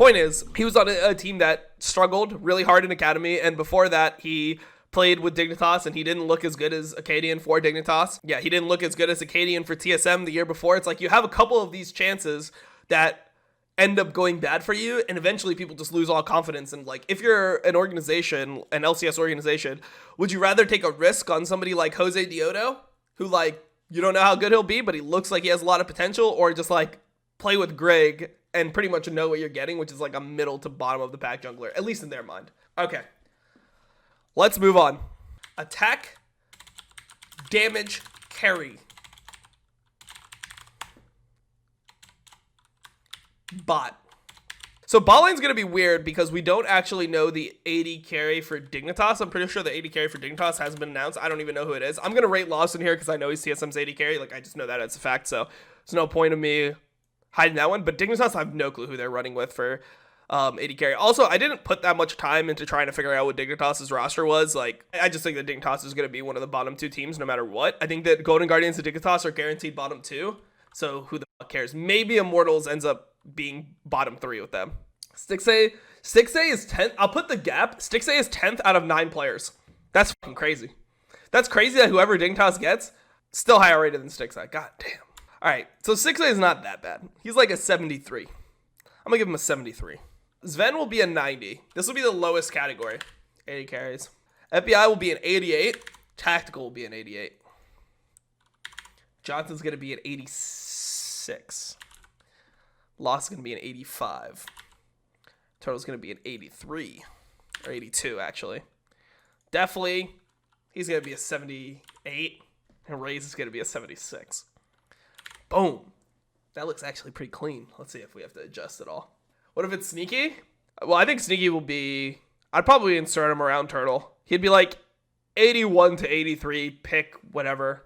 Point is, he was on a team that struggled really hard in Academy, and before that, he played with Dignitas, and he didn't look as good as Acadian for Dignitas. Yeah, he didn't look as good as Acadian for TSM the year before. It's like you have a couple of these chances that end up going bad for you, and eventually people just lose all confidence. And like, if you're an organization, an LCS organization, would you rather take a risk on somebody like Jose Diodo, who like, you don't know how good he'll be, but he looks like he has a lot of potential, or just like play with Greg and pretty much know what you're getting, which is like a middle to bottom of the pack jungler, at least in their mind. Okay. Let's move on. Attack, damage, carry. Bot. So bot lane's going to be weird because we don't actually know the AD carry for Dignitas. I'm pretty sure the AD carry for Dignitas has been announced. I don't even know who it is. I'm going to rate Lawson here because I know he's TSM's AD carry. Like, I just know that as a fact, so there's no point of me hiding that one. But Dignitas, I have no clue who they're running with for AD carry. Also, I didn't put that much time into trying to figure out what Dignitas' roster was. Like, I just think that Dignitas is going to be one of the bottom 2 teams no matter what. I think that Golden Guardians and Dignitas are guaranteed bottom 2. So who the fuck cares? Maybe Immortals ends up being bottom 3 with them. Stixay is 10th. I'll put the gap. Stixay is 10th out of 9 players. That's fucking crazy. That's crazy that whoever Dignitas gets, still higher rated than Stixay. God damn. All right, so Stixay is not that bad. He's like a 73. I'm going to give him a 73. Sven will be a 90. This will be the lowest category. 80 carries. FBI will be an 88. Tactical will be an 88. Johnson's going to be an 86. Loss is going to be an 85. Turtle's going to be an 83. Or 82, actually. Definitely, he's going to be a 78. And Ray's is going to be a 76. Boom. That looks actually pretty clean. Let's see if we have to adjust it all. What if it's Sneaky? Well, I think Sneaky will be... I'd probably insert him around Turtle. He'd be like 81 to 83, pick whatever.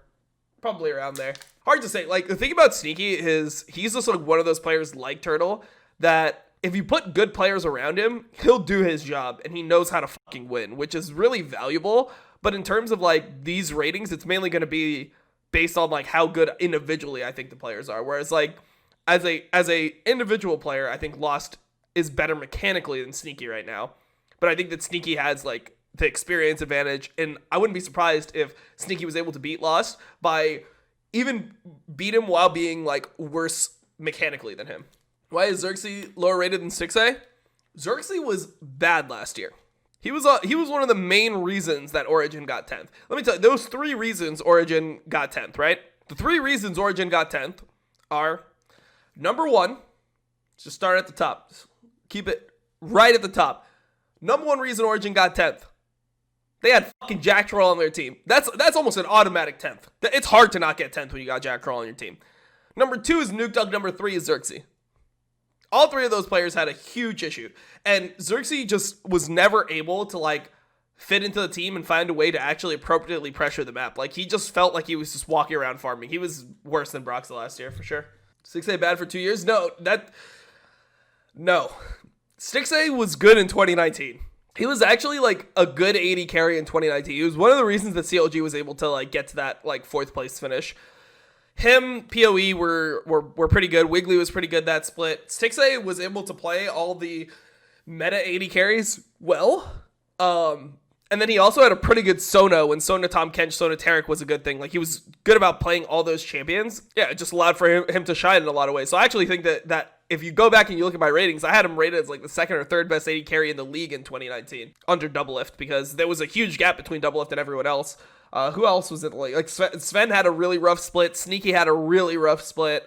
Probably around there. Hard to say. Like, the thing about Sneaky is he's just like one of those players like Turtle that if you put good players around him, he'll do his job and he knows how to fucking win, which is really valuable. But in terms of like these ratings, it's mainly going to be based on like how good individually I think the players are. Whereas like as a individual player, I think Lost is better mechanically than Sneaky right now. But I think that Sneaky has like the experience advantage, and I wouldn't be surprised if Sneaky was able to beat Lost by even beat him while being like worse mechanically than him. Why is Xerxes lower rated than 6A? Xerxes was bad last year. He was one of the main reasons that Origin got 10th. Let me tell you, those 3 reasons Origin got 10th, right? The 3 reasons Origin got 10th are, number 1, just start at the top. Just keep it right at the top. Number 1 reason Origin got 10th. They had fucking Jack Troll on their team. That's almost an automatic 10th. It's hard to not get 10th when you got Jack Troll on your team. Number 2 is Nuke Dog. Number 3 is Xerxes. All 3 of those players had a huge issue. And Xerxes just was never able to like fit into the team and find a way to actually appropriately pressure the map. Like, he just felt like he was just walking around farming. He was worse than Broxah last year, for sure. 6A bad for 2 years? No. 6A was good in 2019. He was actually like a good 80 carry in 2019. He was one of the reasons that CLG was able to like get to that like 4th place finish. Him, PoE were pretty good. Wiggly was pretty good that split. 6A was able to play all the meta 80 carries well. And then he also had a pretty good Sona when Sona Tom Kench, Sona Tarek was a good thing. Like, he was good about playing all those champions. Yeah, it just allowed for him to shine in a lot of ways. So I actually think that if you go back and you look at my ratings, I had him rated as like the 2nd or 3rd best 80 carry in the league in 2019 under Doublelift, because there was a huge gap between Doublelift and everyone else. Who else was in the league? Like, Sven had a really rough split. Sneaky had a really rough split.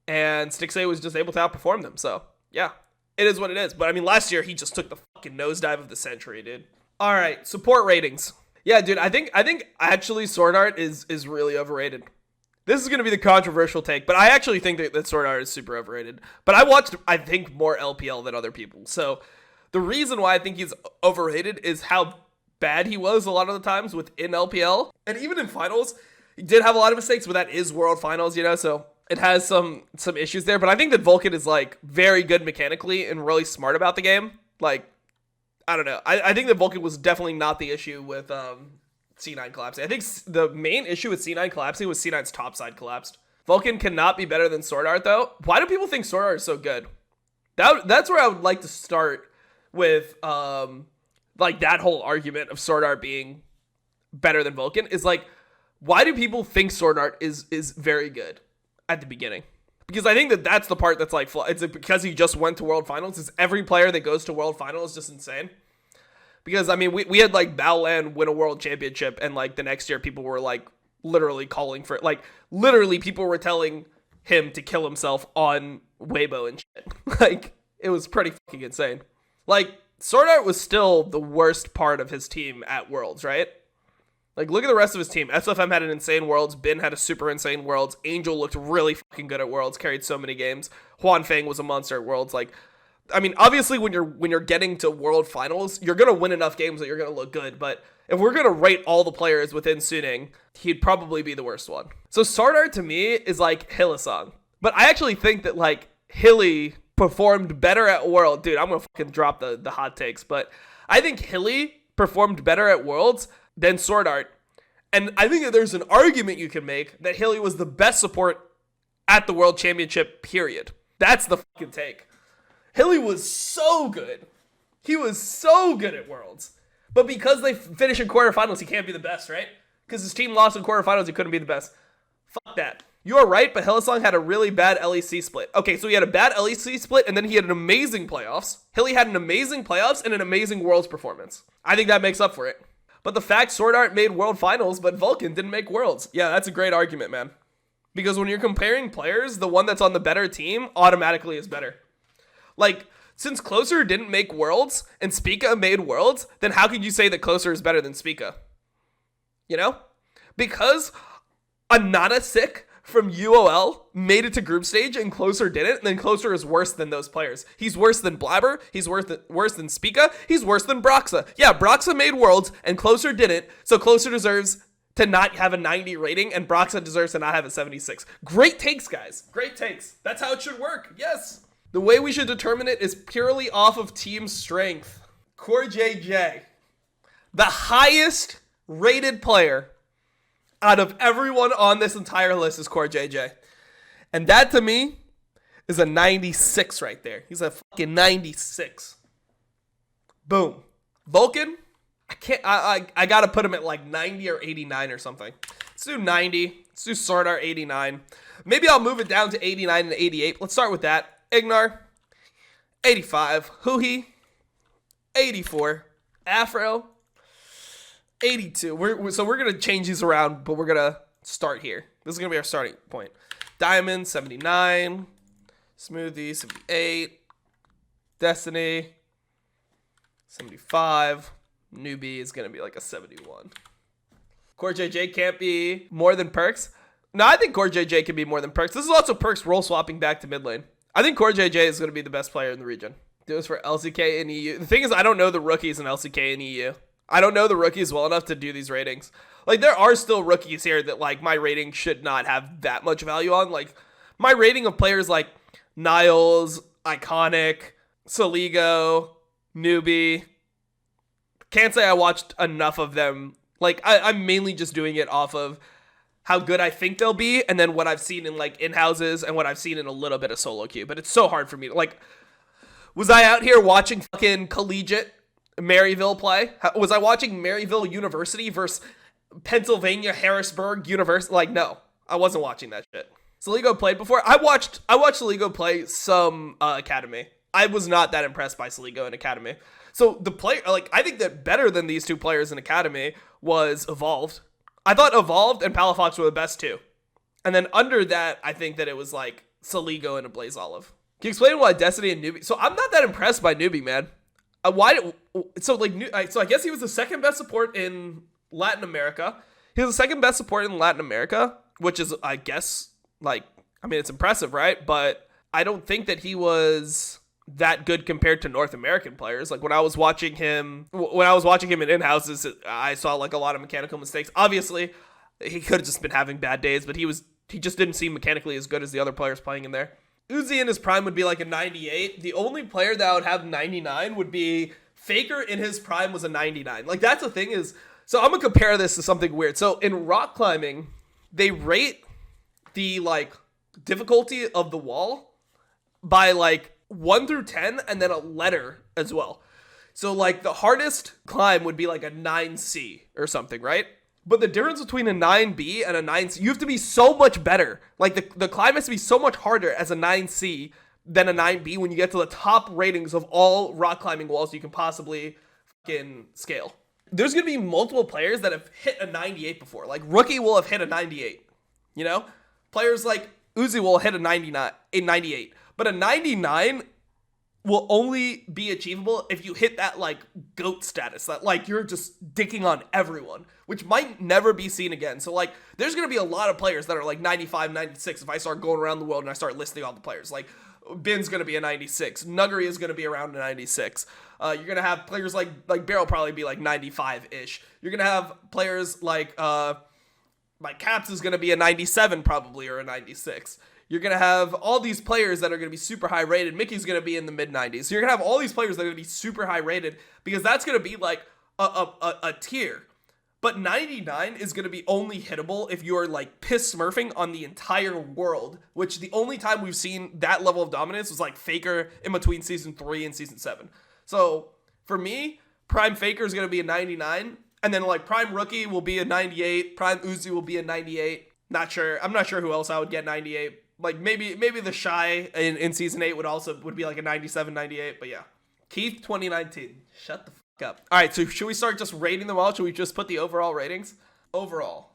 And Stixay was just able to outperform them. So, yeah, it is what it is. But, I mean, last year, he just took the fucking nosedive of the century, dude. All right, support ratings. Yeah, dude, I think actually Sword Art is really overrated. This is going to be the controversial take, but I actually think that Sword Art is super overrated. But I watched, I think, more LPL than other people. So the reason why I think he's overrated is how bad he was a lot of the times within LPL. And even in finals, he did have a lot of mistakes, but that is World Finals, you know, so it has some issues there. But I think that Vulcan is, like, very good mechanically and really smart about the game. Like, I don't know. I think that Vulcan was definitely not the issue with C9 collapsing. I think the main issue with C9 collapsing was C9's topside collapsed. Vulcan cannot be better than Sword Art, though. Why do people think Sword Art is so good? That's where I would like to start with like that whole argument of Sword Art being better than Vulcan is like, why do people think Sword Art is very good at the beginning? Because I think that's the part that's like, it's because he just went to World Finals. Is every player that goes to World Finals just insane? Because I mean, we had like Baolan win a World Championship, and like the next year people were like literally calling for it. Like literally people were telling him to kill himself on Weibo and shit. Like it was pretty fucking insane. Like Sword Art was still the worst part of his team at Worlds, right? Like, look at the rest of his team. SFM had an insane Worlds. Bin had a super insane Worlds. Angel looked really fucking good at Worlds. Carried so many games. Huan Feng was a monster at Worlds. Like, I mean, obviously, when you're getting to World Finals, you're gonna win enough games that you're gonna look good. But if we're gonna rate all the players within Suning, he'd probably be the worst one. So Sword Art to me is like Hylissang. But I actually think that like Hilly performed better at World. Dude, I'm gonna fucking drop the hot takes. But I think Hilly performed better at Worlds than Sword Art. And I think that there's an argument you can make that Hilly was the best support at the World Championship, period. That's the fucking take. Hilly was so good. He was so good at Worlds. But because they finish in quarterfinals, he can't be the best, right? Because his team lost in quarterfinals, he couldn't be the best. Fuck that. You are right, but Hylissang had a really bad LEC split. Okay, so he had a bad LEC split, and then he had an amazing playoffs. Hilly had an amazing playoffs and an amazing Worlds performance. I think that makes up for it. But the fact Sword Art made World Finals, but Vulcan didn't make Worlds. Yeah, that's a great argument, man. Because when you're comparing players, the one that's on the better team automatically is better. Like, since Closer didn't make Worlds and Spica made Worlds, then how could you say that Closer is better than Spica? You know? Because Ananasick from UOL made it to group stage and Closer didn't, then Closer is worse than those players. He's worse than Blabber, he's worse than Spica, he's worse than Broxa. Yeah, Broxa made Worlds and Closer didn't, so Closer deserves to not have a 90 rating and Broxa deserves to not have a 76. Great takes, guys. Great takes. That's how it should work. Yes. The way we should determine it is purely off of team strength. Core JJ, the highest rated player out of everyone on this entire list is Core JJ. And that to me is a 96 right there. He's a fucking 96. Boom. Vulcan, I gotta put him at like 90 or 89 or something. Let's do 90. Let's do Sword Art 89. Maybe I'll move it down to 89 and 88. Let's start with that. Ignar, 85. Huhi, 84. Afro, 82. So we're going to change these around, but we're going to start here. This is going to be our starting point. Diamond, 79. Smoothie, 78. Destiny, 75. Newbie is going to be like a 71. Core JJ can't be more than Perks. No, I think Core JJ can be more than Perks. This is also Perks role swapping back to mid lane. I think Core JJ is going to be the best player in the region. Do this for LCK and EU. The thing is, I don't know the rookies in LCK and EU. I don't know the rookies well enough to do these ratings. Like, there are still rookies here that, like, my rating should not have that much value on. Like, my rating of players like Niles, Iconic, Soligo, Newbie. Can't say I watched enough of them. Like, I'm mainly just doing it off of how good I think they'll be, and then what I've seen in, like, in-houses and what I've seen in a little bit of solo queue. But it's so hard for me to, like, was I out here watching fucking collegiate Maryville play? Was I watching Maryville University versus Pennsylvania Harrisburg University? Like, no, I wasn't watching that shit. Soligo played before. I watched Soligo play some Academy. I was not that impressed by Soligo in Academy. So the player, like, I think that better than these two players in Academy was Evolved. I thought Evolved and Palafox were the best two. And then under that, I think that it was like Soligo and a Blaze Olive. Can you explain why Destiny and Newbie? So I'm not that impressed by Newbie, man. So I guess he was the second best support in Latin America. He was the second best support in Latin America, which is, I guess, like, I mean, it's impressive, right? But I don't think that he was that good compared to North American players. Like, when I was watching him in in-houses, I saw like a lot of mechanical mistakes. Obviously, he could have just been having bad days, but he just didn't seem mechanically as good as the other players playing in there. Uzi in his prime would be like a 98. The only player that would have 99 would be Faker in his prime was a 99. Like, that's the thing is, so I'm gonna compare this to something weird. So in rock climbing, they rate the like difficulty of the wall by like 1 through 10 and then a letter as well. So like the hardest climb would be like a 9C or something, right? But the difference between a 9B and a 9C, you have to be so much better. Like the climb has to be so much harder as a 9C than a 9B when you get to the top ratings of all rock climbing walls you can possibly fucking scale. There's going to be multiple players that have hit a 98 before. Like Rookie will have hit a 98, you know? Players like Uzi will hit a 98. But a 99 will only be achievable if you hit that like GOAT status, that like you're just dicking on everyone, which might never be seen again. So like there's going to be a lot of players that are like 95, 96 if I start going around the world and I start listing all the players. Like Bin's going to be a 96. Nuggery is going to be around a 96. You're going to have players like Bear will probably be like 95-ish. You're going to have players like Caps is going to be a 97 probably, or a 96. You're going to have all these players that are going to be super high rated. Mickey's going to be in the mid-90s. So you're going to have all these players that are going to be super high rated because that's going to be like a tier. But 99 is going to be only hittable if you're like piss smurfing on the entire world, which the only time we've seen that level of dominance was like Faker in between season 3 and season 7. So for me, Prime Faker is going to be a 99. And then like Prime Rookie will be a 98. Prime Uzi will be a 98. Not sure. I'm not sure who else I would get 98. Like maybe the Shy in season 8 would be like a 97, 98. But yeah. Keith 2019. Shut the fuck up. All right, so should we start just rating them all? Should we just put the overall ratings? Overall.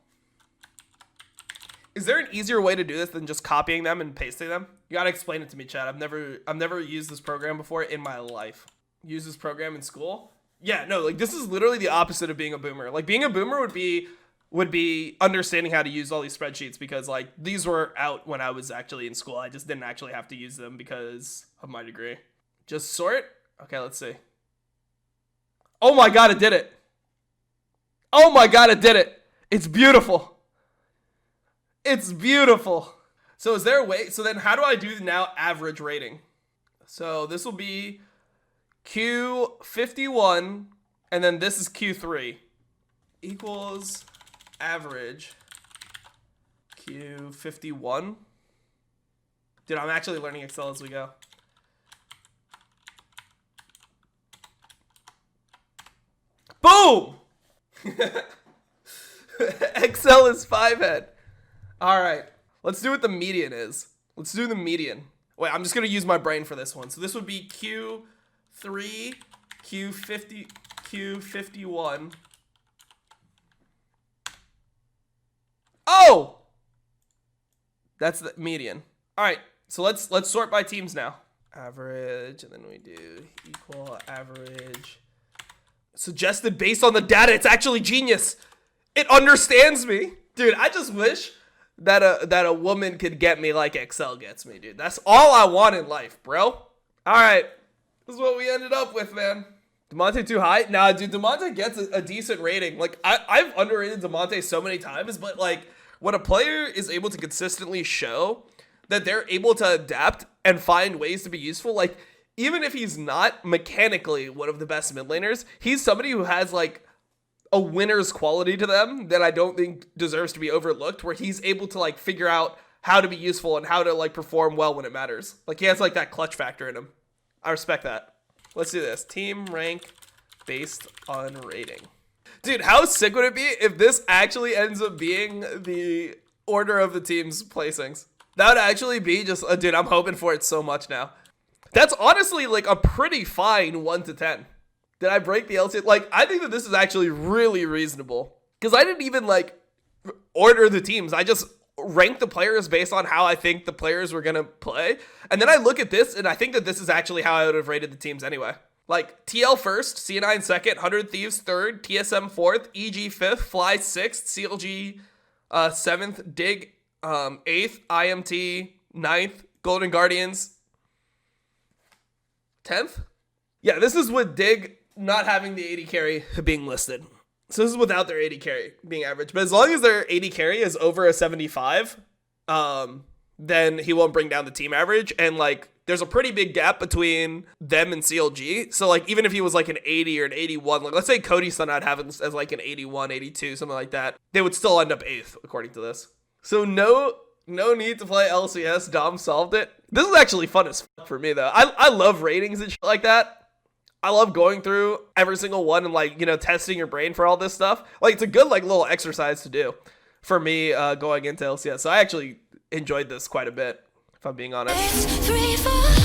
Is there an easier way to do this than just copying them and pasting them? You gotta explain it to me, Chad. I've never used this program before in my life. Use this program in school? Yeah, no, like this is literally the opposite of being a boomer. Like being a boomer would be understanding how to use all these spreadsheets because like these were out when I was actually in school. I just didn't actually have to use them because of my degree. Just sort? Okay, let's see. Oh my god, it did it. Oh my god, it did it. It's beautiful. It's beautiful. So is there a way? So then how do I do now average rating? So this will be Q51 and then this is Q3 equals average Q51. Dude, I'm actually learning Excel as we go. Boom! Excel is 5-head. All right, let's do what the median is. Let's do the median. Wait, I'm just going to use my brain for this one. So this would be Q3, Q50, Q51. Oh! That's the median. All right, so let's sort by teams now. Average, and then we do equal average. Suggested based on the data. It's actually genius. It understands me. Dude, I just wish that a woman could get me like Excel gets me, dude. That's all I want in life, bro. All right. This is what we ended up with, man. DeMonte too high? Nah, dude, DeMonte gets a decent rating. Like, I've underrated DeMonte so many times, but like, when a player is able to consistently show that they're able to adapt and find ways to be useful, like, even if he's not mechanically one of the best mid laners, he's somebody who has like a winner's quality to them that I don't think deserves to be overlooked, where he's able to like figure out how to be useful and how to like perform well when it matters. Like he has like that clutch factor in him. I respect that. Let's do this. Team rank based on rating. Dude, how sick would it be if this actually ends up being the order of the team's placings? That would actually be just, dude, I'm hoping for it so much now. That's honestly like a pretty fine 1 to 10. Did I break the LCS? Like, I think that this is actually really reasonable. Because I didn't even like order the teams. I just ranked the players based on how I think the players were going to play. And then I look at this and I think that this is actually how I would have rated the teams anyway. Like TL first, C9 second, 100 Thieves third, TSM fourth, EG fifth, Fly sixth, CLG seventh, Dig eighth, IMT ninth, Golden Guardians 10th? Yeah, this is with Dig not having the 80 carry being listed. So this is without their 80 carry being average. But as long as their 80 carry is over a 75, then he won't bring down the team average. And like, there's a pretty big gap between them and CLG. So like, even if he was like an 80 or an 81, like let's say Cody Sunad have it as like an 81, 82, something like that, they would still end up 8th according to this. So no need to play LCS. Dom solved it. This is actually fun as fuck for me, though. I love ratings and shit like that. I love going through every single one and, like, you know, testing your brain for all this stuff. Like, it's a good, like, little exercise to do for me going into LCS. So I actually enjoyed this quite a bit, if I'm being honest.